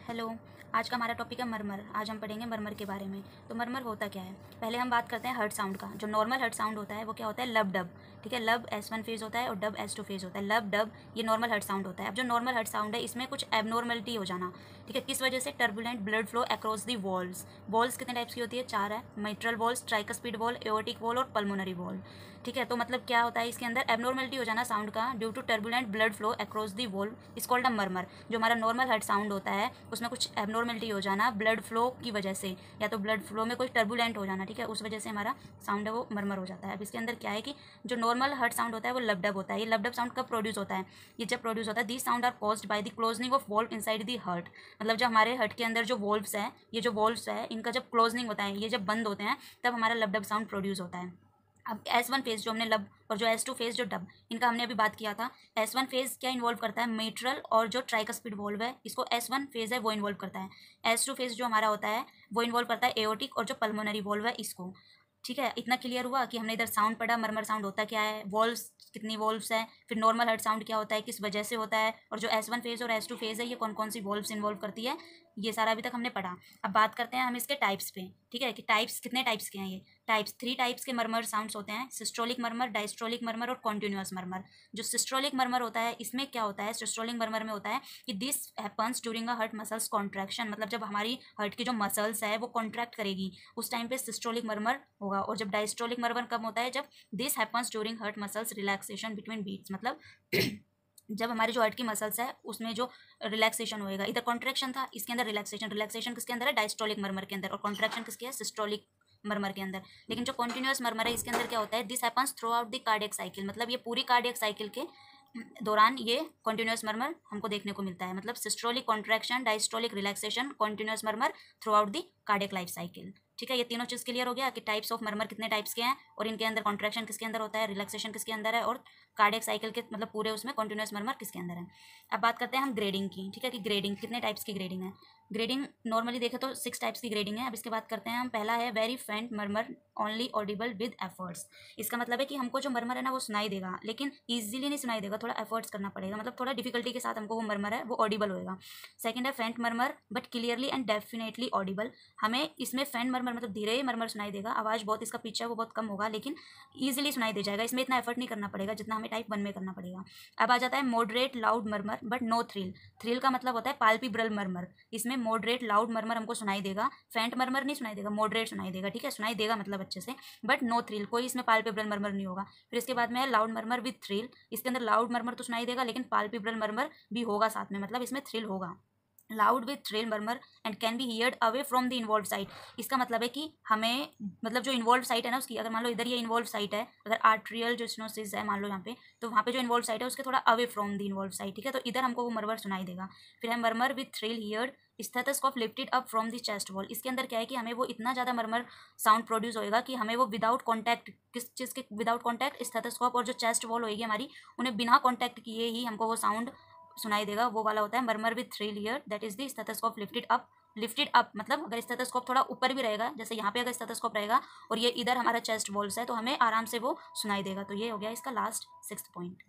Hello. आज का हमारा टॉपिक है मरमर। आज हम पढ़ेंगे मरमर के बारे में। तो मरमर होता क्या है, पहले हम बात करते हैं हर्ट साउंड का। जो नॉर्मल हर्ट साउंड होता है वो क्या होता है, लब डब। ठीक है, लब S1 फेज होता है और डब S2 फेज होता है। लब डब ये नॉर्मल हर्ट साउंड होता है। अब जो नॉर्मल हर्ट साउंड है इसमें कुछ एबनॉर्मलिटी हो जाना, ठीक है, किस वजह से, टर्बुलेंट ब्लड फ्लो अक्रॉस दी वॉल्स। वॉल्स कितने टाइप्स की होती है, 4 है, mitral walls, tricuspid wall, aortic wall और पल्मोनरी वॉल। ठीक है, तो मतलब क्या होता है इसके अंदर एबनॉर्मलिटी हो जाना साउंड का due to turbulent blood flow across the wall is called a murmur. जो हमारा नॉर्मल हर्ट साउंड होता है उसमें कुछ एबनॉर्मलिटी हो जाना ब्लड फ्लो की वजह से, या तो ब्लड फ्लो में कोई टर्बुलेंट हो जाना, ठीक है, उस वजह से हमारा साउंड है वो मरमर हो जाता है। अब इसके अंदर क्या है कि जो नॉर्मल हर्ट साउंड होता है वो लबडब होता है। ये लबडब साउंड कब प्रोड्यूस होता है, ये जब प्रोड्यूस होता है this sound are caused by the closing of valve inside the heart. मतलब जब हमारे हर्ट के अंदर जो वॉल्व्स है, ये जो वॉल्व्स है इनका जब क्लोजनिंग होता है, ये जब बंद होते हैं तब हमारा लबडब साउंड प्रोड्यूस होता है। अब S1 फेज जो हमने लब और जो S2 फेज जो डब, इनका हमने अभी बात किया था। S1 फेज क्या इन्वॉल्व करता है, मेट्रल और जो ट्राइकस्पिड वॉल्व है इसको S1 फेज है वो इन्वॉल्व करता है। S2 फेज जो हमारा होता है वो इन्वॉल्व करता है एओर्टिक और जो पल्मोनरी वॉल्व है इसको। ठीक है, इतना क्लियर हुआ कि हमने इधर साउंड पढ़ा, मरमर साउंड होता क्या है, वॉल्व्स कितनी वॉल्व्स है, फिर नॉर्मल हर्ट साउंड क्या होता है, किस वजह से होता है, और जो S1 फेज और S2 फेज है ये कौन कौन सी वॉल्व्स इन्वॉल्व करती है, ये सारा अभी तक हमने पढ़ा। अब बात करते हैं हम इसके टाइप्स पे। ठीक है, कि टाइप्स कितने टाइप्स के हैं ये टाइप्स, 3 टाइप्स के मरमर साउंड्स होते हैं, सिस्टोलिक मरमर, डायस्टोलिक मरमर और कॉन्टिन्यूअस मरमर। जो सिस्टोलिक मरमर होता है इसमें क्या होता है, सिस्टोलिक मरमर में होता है कि this happens during a heart muscles contraction. मतलब जब हमारी हर्ट की जो मसल्स है वो कॉन्ट्रैक्ट करेगी उस टाइम पे सिस्टोलिक मरमर होगा। और जब डायस्टोलिक मरमर कब होता है, जब this happens during heart muscles relaxation between beats. मतलब जब हमारे जो हर्ट की मसल्स है उसमें जो रिलैक्सेशन होएगा, इधर कॉन्ट्रैक्शन था इसके अंदर रिलैक्सेशन, रिलैक्सेशन किसके अंदर है, डायस्टोलिक मरमर के अंदर, और कॉन्ट्रैक्शन किसके है, सिस्टोलिक मरमर के अंदर। लेकिन जो कॉन्टिन्यूअस मरमर है इसके अंदर क्या होता है, this happens through out the cardiac cycle. मतलब ये पूरी कार्डियक साइकिल के दौरान ये कॉन्टिन्यूअस मरमर हमको देखने को मिलता है। मतलब systolic contraction, diastolic relaxation, continuous murmur throughout the cardiac life cycle. ठीक है, ये तीनों चीज़ क्लियर हो गया कि टाइप्स ऑफ मरमर कितने टाइप्स के हैं और इनके अंदर कॉन्ट्रैक्शन किसके अंदर होता है, रिलैक्सेशन किसके अंदर है, और कार्डियक साइकिल के मतलब पूरे उसमें कॉन्टिन्यूअस मरमर किसके अंदर है। अब बात करते हैं हम ग्रेडिंग की। ठीक है, कि ग्रेडिंग कितने टाइप्स की ग्रेडिंग है। ग्रेडिंग नॉर्मली देखें तो 6 टाइप्स की ग्रेडिंग है। अब इसके बात करते हैं हम। पहला है वेरी फेंट मरमर ओनली ऑडिबल विद एफर्ट्स। इसका मतलब है कि हमको जो मरमर है ना वो सुनाई देगा लेकिन ईजिली नहीं सुनाई देगा, थोड़ा एफर्ट्स करना पड़ेगा, मतलब थोड़ा डिफिकल्टी के साथ हमको वो मरमर है वो ऑडिबल होएगा। सेकंड है faint murmur but clearly and definitely audible. हमें इसमें फेंट मरमर मतलब धीरे ही मरमर सुनाई देगा, आवाज़ बहुत इसका पिच है वो बहुत कम होगा लेकिन ईजिली सुनाई दे जाएगा, इसमें इतना एफर्ट नहीं करना पड़ेगा जितना हमें टाइप 1 में करना पड़ेगा। अब आ जाता है moderate loud murmur but no thrill. Thrill का मतलब होता है पाल्पिब्रल मरमर। इसमें मॉडरेट लाउड मरमर हमको सुनाई देगा, फेंट मरमर नहीं सुनाई देगा, मॉडरेट सुनाई देगा। ठीक है, सुनाई देगा मतलब अच्छे से, बट नो थ्रिल, कोई इसमें पाल्पेब्रल मरमर नहीं होगा। फिर इसके बाद में है लाउड मरमर विद थ्रिल। इसके अंदर लाउड मरमर तो सुनाई देगा लेकिन पाल्पेब्रल मरमर भी होगा साथ में, मतलब इसमें थ्रिल होगा। Loud with thrill murmur and can be heard away from the involve site. इसका मतलब है कि हमें मतलब जो इन्वॉल्व साइट है ना उसकी, अगर मान लो इधर ये इन्वॉल्व साइट है, अगर आर्ट्रियल जो स्टेनोसिस है मान लो यहाँ पे, तो वहाँ पे जो इन्वॉल्व साइट है उसके थोड़ा away from the involve site. ठीक है, तो इधर हमको वो मरमर सुनाई देगा। फिर है murmur with thrill heard stethoscope lifted up from the chest wall. इसके अंदर क्या है कि हमें वो इतना ज़्यादा मरमर साउंड प्रोड्यूस होएगा कि हमें वो विदाउट कॉन्टैक्ट, किस चीज़ के विदाउट कॉन्टैक्ट, स्टेथोस्कोप और जो चेस्ट वॉल होएगी हमारी, उन्हें बिना कॉन्टैक्ट किए ही हमको वो साउंड सुनाई देगा। वो वाला होता है murmur with thrill hear, that is the stethoscope lifted up. Lifted up मतलब अगर स्टेथोस्कोप थोड़ा ऊपर भी रहेगा, जैसे यहाँ पे अगर स्टेथोस्कोप रहेगा और ये इधर हमारा चेस्ट वॉल्स है तो हमें आराम से वो सुनाई देगा। तो ये हो गया इसका लास्ट 6th पॉइंट।